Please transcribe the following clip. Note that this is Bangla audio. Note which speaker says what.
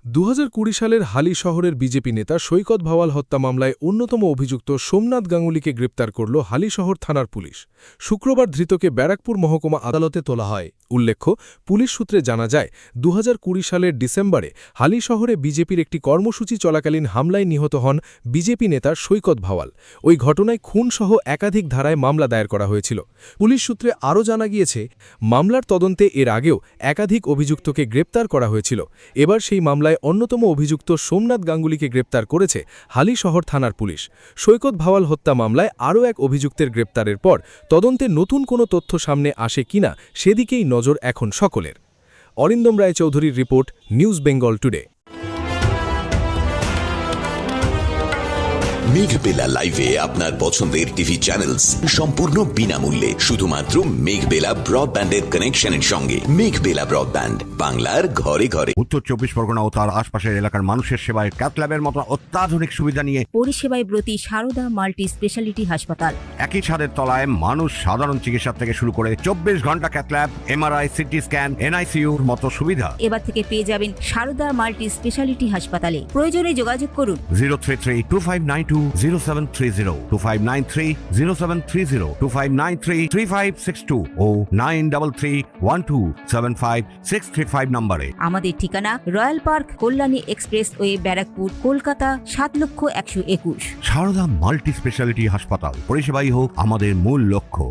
Speaker 1: 2020 সালের হালি শহরের বিজেপি নেতা সৈকত ভাওয়াল হত্যা মামলায় অন্যতম অভিযুক্ত সোমনাথ গাঙ্গুলিকে গ্রেপ্তার করল হালি শহর থানার পুলিশ। শুক্রবার ধৃতকে ব্যারাকপুর মহকুমা আদালতে তোলা হয়। উল্লেখ্য, পুলিশ সূত্রে জানা যায়, 2020 সালের ডিসেম্বরে হালি শহরে বিজেপির একটি কর্মসূচি চলাকালীন হামলায় নিহত হন বিজেপি নেতা সৈকত ভাওয়াল। ওই ঘটনায় খুনসহ একাধিক ধারায় মামলা দায়ের করা হয়েছিল। পুলিশ সূত্রে আরও জানা গিয়েছে, মামলার তদন্তে এর আগেও একাধিক অভিযুক্তকে গ্রেপ্তার করা হয়েছিল। এবার সেই মামলায় অন্যতম অভিযুক্ত সোমনাথ গাঙ্গুলিকে গ্রেপ্তার করেছে হালি শহর থানার পুলিশ। সৈকত ভাওয়াল হত্যা মামলায় আরও এক অভিযুক্তের গ্রেপ্তারের পর তদন্তে নতুন কোনো তথ্য সামনে আসে কিনা সেদিকেই নজর এখন সকলের। অরিন্দম রায়চৌধুরীর report, news Bengal today.
Speaker 2: Meghbela লাইভে আপনার পছন্দের টিভি চ্যানেলস সম্পূর্ণ বিনামূল্যে, শুধুমাত্র মেঘবেলা ব্রডব্যান্ডের কানেকশনের সঙ্গে। মেঘবেলা ব্রডব্যান্ড, বাংলার ঘরে ঘরে।
Speaker 3: উত্তর 24 পরগনা ও তার আশপাশের এলাকার মানুষের সেবায় ক্যাথল্যাবের মতো অত্যাধুনিক সুবিধা নিয়ে
Speaker 4: পরিষেবায় ব্রতী সারদা মাল্টি স্পেশালিটি হাসপাতাল।
Speaker 3: একই ছাদের তলায় মানুষ সাধারণ চিকিৎসা থেকে শুরু করে 24 ঘন্টা ক্যাথল্যাব, এমআরআই, সিটি স্ক্যান, এনআইসিইউর মতো সুবিধা
Speaker 4: এবার থেকে পেয়ে যাবেন সারদা মাল্টি স্পেশালিটি হাসপাতালে। প্রয়োজনে যোগাযোগ করুন
Speaker 3: 033-2592-0730, 2593-0730, 2593-3562 ও 9331275635 নম্বরে।
Speaker 4: আমাদের ঠিকানা royal park, Kalyani expressway, Barrackpore, Kolkata 7,121,000।
Speaker 3: Sarada multi speciality হাসপাতাল, পরিষেবাই হোক আমাদের মূল লক্ষ্য।